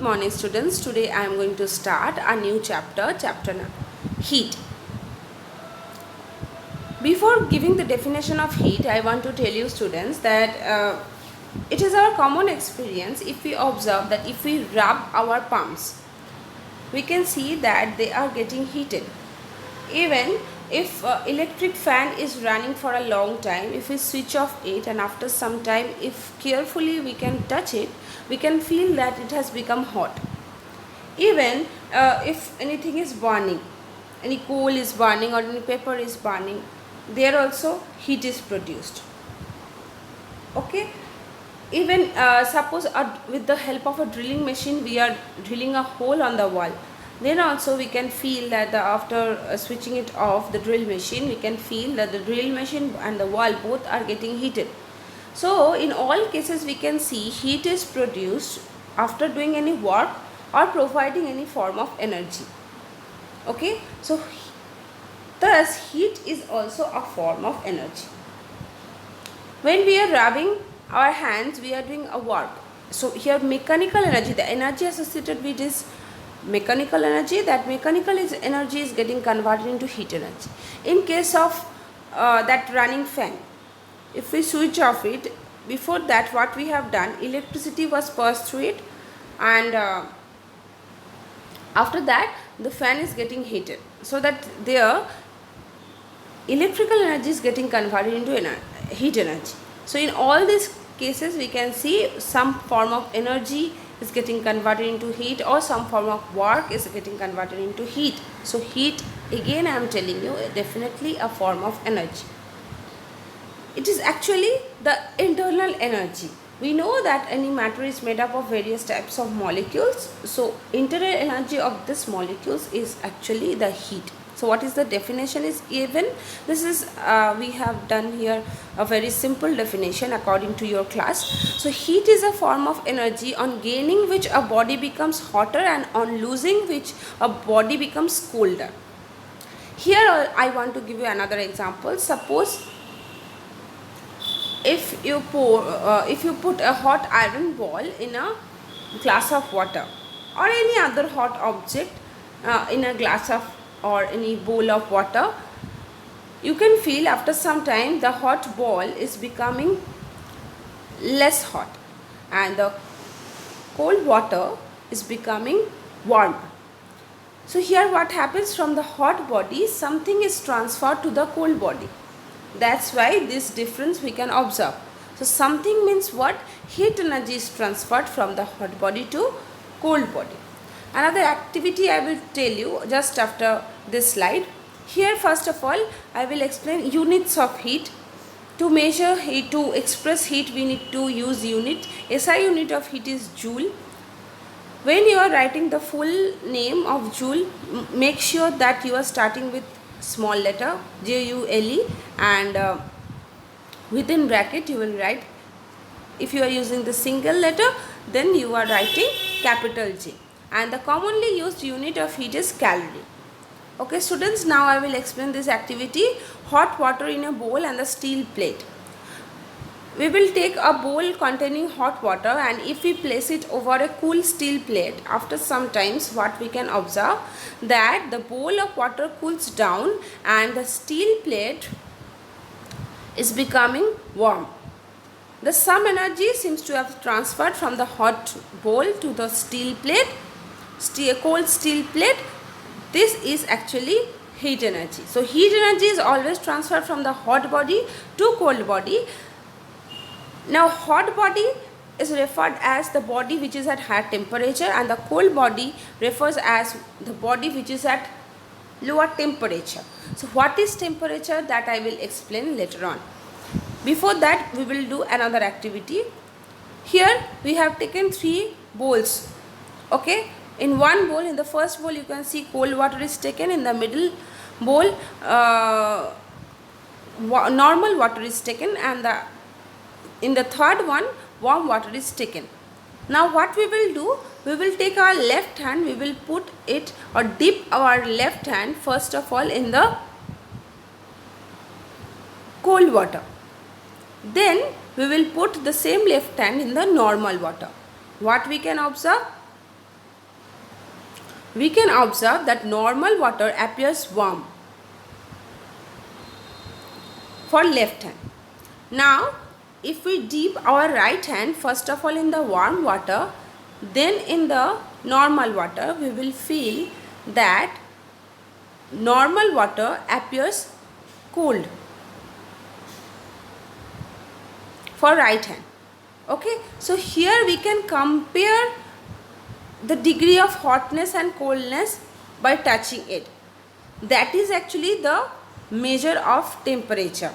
Good morning students. Today I am going to start a new chapter, chapter 9, heat. Before giving the definition of heat, I want to tell you students that it is our common experience if we observe that if we rub our palms, we can see that they are getting heated. Even if electric fan is running for a long time, if we switch off it and after some time if carefully we can touch it, we can feel that it has become hot. Even if anything is burning, any coal is burning or any paper is burning, there also heat is produced. Okay, even suppose with the help of a drilling machine we are drilling a hole on the wall, then also we can feel that after switching it off the drill machine, we can feel that the drill machine and the wall both are getting heated. So in all cases we can see heat is produced after doing any work or providing any form of energy. Okay, so thus heat is also a form of energy. When we are rubbing our hands, we are doing a work. So here mechanical energy, the energy associated with is mechanical energy, that mechanical energy is getting converted into heat energy. In case of that running fan, if we switch off it, before that what we have done, electricity was passed through it, and after that the fan is getting heated, so that their electrical energy is getting converted into heat energy. So in all these cases we can see some form of energy is getting converted into heat or some form of work is getting converted into heat. So heat, again I am telling you, definitely a form of energy. It is actually the internal energy. We know that any matter is made up of various types of molecules. So internal energy of this molecules is actually the heat. So what is the definition is given? This is we have done here a very simple definition according to your class. So heat is a form of energy on gaining which a body becomes hotter and on losing which a body becomes colder. Here I want to give you another example. Suppose if you put a hot iron ball in a glass of water or any other hot object in a glass of or any bowl of water, you can feel after some time the hot ball is becoming less hot and the cold water is becoming warm. So here what happens, from the hot body something is transferred to the cold body. That's why this difference we can observe. So something means what? Heat energy is transferred from the hot body to cold body. Another activity I will tell you just after this slide. Here first of all I will explain units of heat. To measure heat, to express heat, we need to use unit. SI unit of heat is joule. When you are writing the full name of joule, make sure that you are starting with small letter JULE and within bracket you will write. If you are using the single letter, then you are writing capital J. And the commonly used unit of heat is calorie. Okay students, now I will explain this activity. Hot water in a bowl and a steel plate. We will take a bowl containing hot water and if we place it over a cool steel plate, after some times what we can observe, that the bowl of water cools down and the steel plate is becoming warm. The some energy seems to have transferred from the hot bowl to the steel plate, cold steel plate. This is actually heat energy. So heat energy is always transferred from the hot body to cold body. Now hot body is referred as the body which is at higher temperature and the cold body refers as the body which is at lower temperature. So what is temperature, that I will explain later on. Before that we will do another activity. Here we have taken 3 bowls. Okay, in one bowl, in the first bowl you can see cold water is taken, in the middle bowl normal water is taken, and in the third one warm water is taken. Now what we will do, we will take our left hand, we will put it or dip our left hand first of all in the cold water. Then we will put the same left hand in the normal water. What we can observe? we can observe that normal water appears warm for left hand. Now, if we dip our right hand first of all in the warm water, then in the normal water, we will feel that normal water appears cold for right hand. Okay, so here we can compare the degree of hotness and coldness by touching it. That is actually the measure of temperature.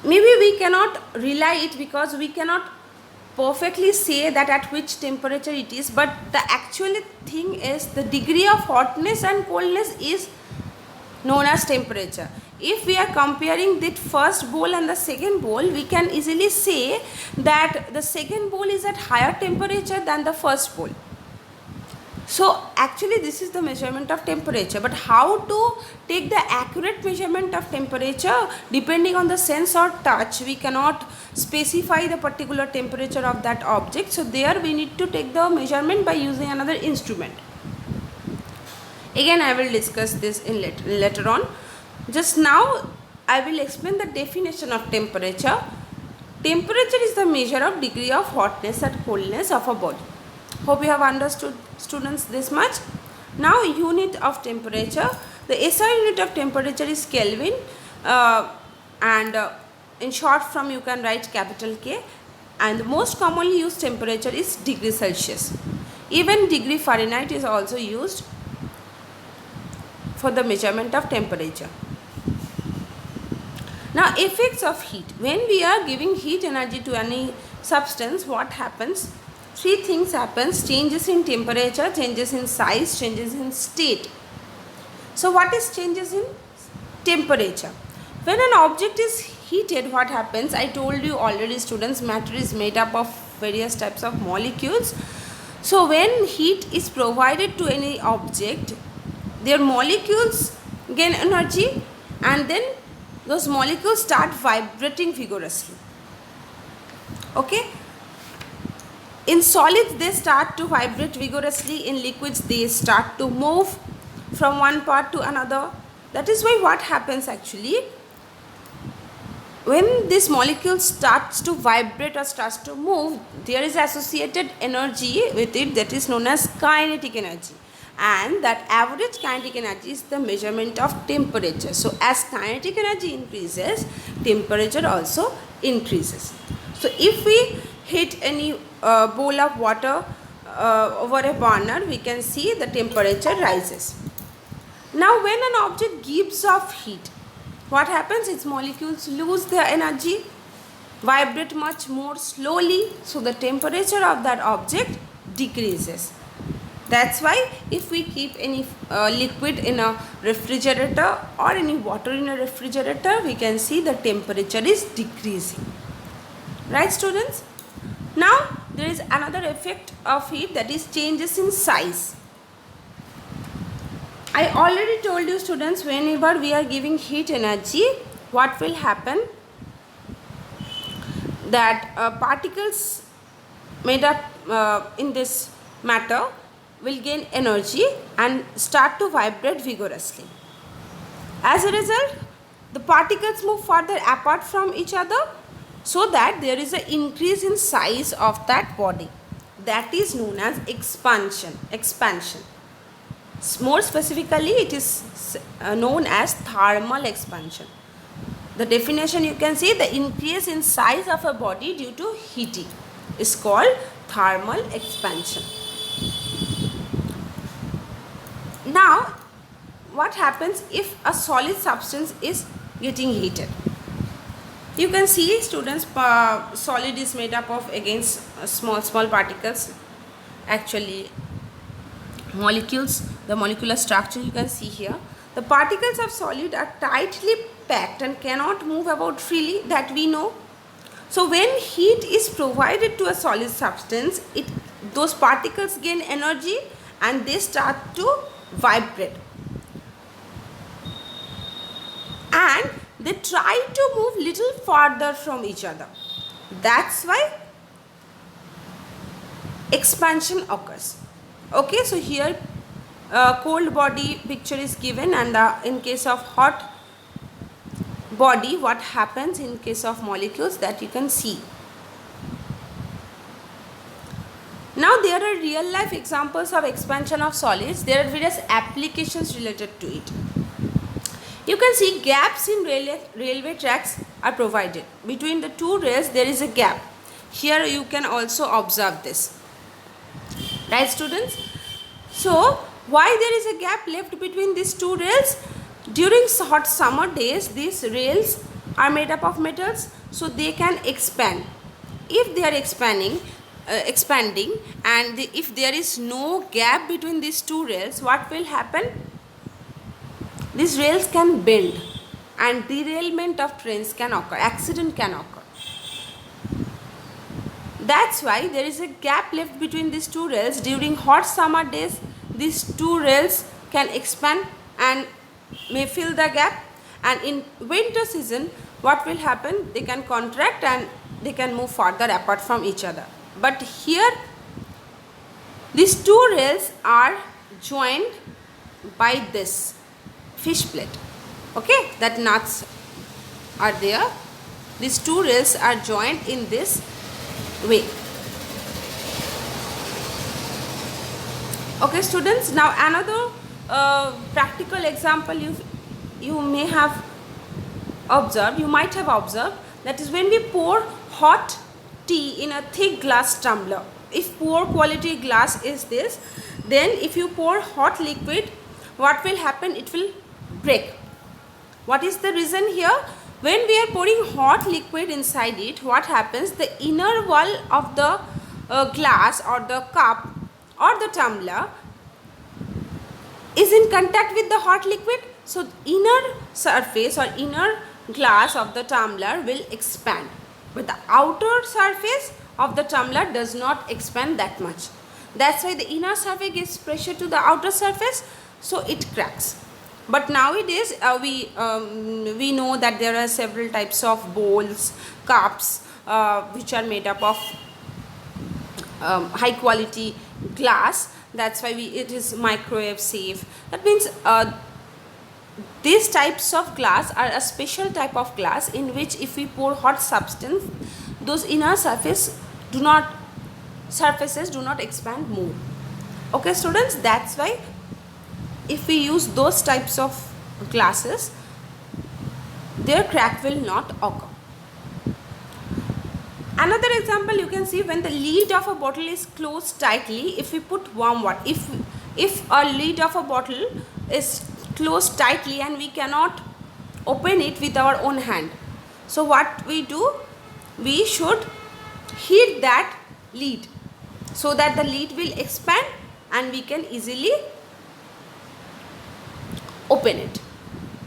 Maybe we cannot rely it because we cannot perfectly say that at which temperature it is, but the actual thing is the degree of hotness and coldness is known as temperature. If we are comparing the first bowl and the second bowl, we can easily say that the second bowl is at higher temperature than the first bowl. So actually this is the measurement of temperature, but how to take the accurate measurement of temperature depending on the sense or touch, we cannot specify the particular temperature of that object. So there we need to take the measurement by using another instrument. Again I will discuss this in later on. Just now I will explain the definition of temperature. Temperature is the measure of degree of hotness and coldness of a body. Hope you have understood, students, this much. Now unit of temperature. The SI unit of temperature is Kelvin, and in short form you can write capital K, and the most commonly used temperature is degree Celsius. Even degree Fahrenheit is also used for the measurement of temperature. Now effects of heat. When we are giving heat energy to any substance, what happens? Three things happens: changes in temperature, changes in size, changes in state. So what is changes in temperature? When an object is heated, what happens? I told you already, students, matter is made up of various types of molecules. So when heat is provided to any object, their molecules gain energy, and then those molecules start vibrating vigorously. Okay? In solids they start to vibrate vigorously, in liquids they start to move from one part to another. That is why what happens actually, when this molecule starts to vibrate or starts to move, there is associated energy with it that is known as kinetic energy, and that average kinetic energy is the measurement of temperature. So as kinetic energy increases, temperature also increases. So if we heat any bowl of water over a burner, we can see the temperature rises. Now when an object gives off heat, what happens? Its molecules lose their energy, vibrate much more slowly, so the temperature of that object decreases. That's why if we keep any liquid in a refrigerator or any water in a refrigerator, we can see the temperature is decreasing. Right, students? Now there is another effect of heat, that is changes in size. I already told you, students, whenever we are giving heat energy, what will happen? That particles made up in this matter will gain energy and start to vibrate vigorously. As a result, the particles move further apart from each other, so that there is an increase in size of that body. That is known as expansion. More specifically, it is known as thermal expansion. The definition you can see, the increase in size of a body due to heating is called thermal expansion. Now, what happens if a solid substance is getting heated? You can see, students, solid is made up of against small particles. Actually, molecules, the molecular structure you can see here. The particles of solid are tightly packed and cannot move about freely, that we know. So when heat is provided to a solid substance, those particles gain energy and they start to vibrate, and they try to move little farther from each other. That's why expansion occurs. Okay, so here cold body picture is given, and in case of hot body what happens in case of molecules, that you can see. Now there are real life examples of expansion of solids. There are various applications related to it. You can see gaps in railway tracks are provided. Between the two rails there is a gap. Here you can also observe this. Right, students? So why there is a gap left between these two rails? During hot summer days these rails are made up of metals, so they can expand. If they are expanding and if there is no gap between these two rails, what will happen? These rails can bend and derailment of trains can occur, accident can occur. That's why there is a gap left between these two rails. During hot summer days these two rails can expand and may fill the gap, and in winter season what will happen? They can contract and they can move further apart from each other. But here these two rails are joined by this fish plate. Okay, that nuts are there. These two rails are joined in this way. Okay, students, now another practical example you may have observed, you might have observed, that is when we pour hot tea in a thick glass tumbler. If poor quality glass is this, then if you pour hot liquid, what will happen? It will break. What is the reason here? When we are pouring hot liquid inside it, what happens? The inner wall of the glass or the cup or the tumbler is in contact with the hot liquid, so inner surface or inner glass of the tumbler will expand, but the outer surface of the tumbler does not expand that much. That's why the inner surface gives pressure to the outer surface, so it cracks. But nowadays we know that there are several types of bowls, cups which are made up of high quality glass. That's why it is microwave safe. That means these types of glass are a special type of glass in which if we pour hot substance, those inner surfaces do not expand more. Okay, students, that's why if we use those types of glasses, their crack will not occur. Another example you can see, when the lid of a bottle is closed tightly, if we put warm water, if a lid of a bottle is closed tightly and we cannot open it with our own hand, so what we do? We should heat that lid so that the lid will expand and we can easily open it.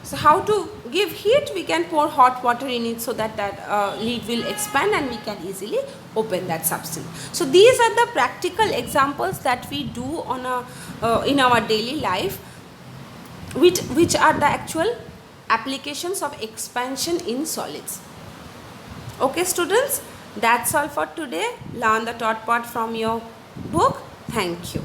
So how to give heat? We can pour hot water in it so that lid will expand and we can easily open that substance. So these are the practical examples that we do on in our daily life, which are the actual applications of expansion in solids. Okay, students, that's all for today. Learn the third part from your book. Thank you.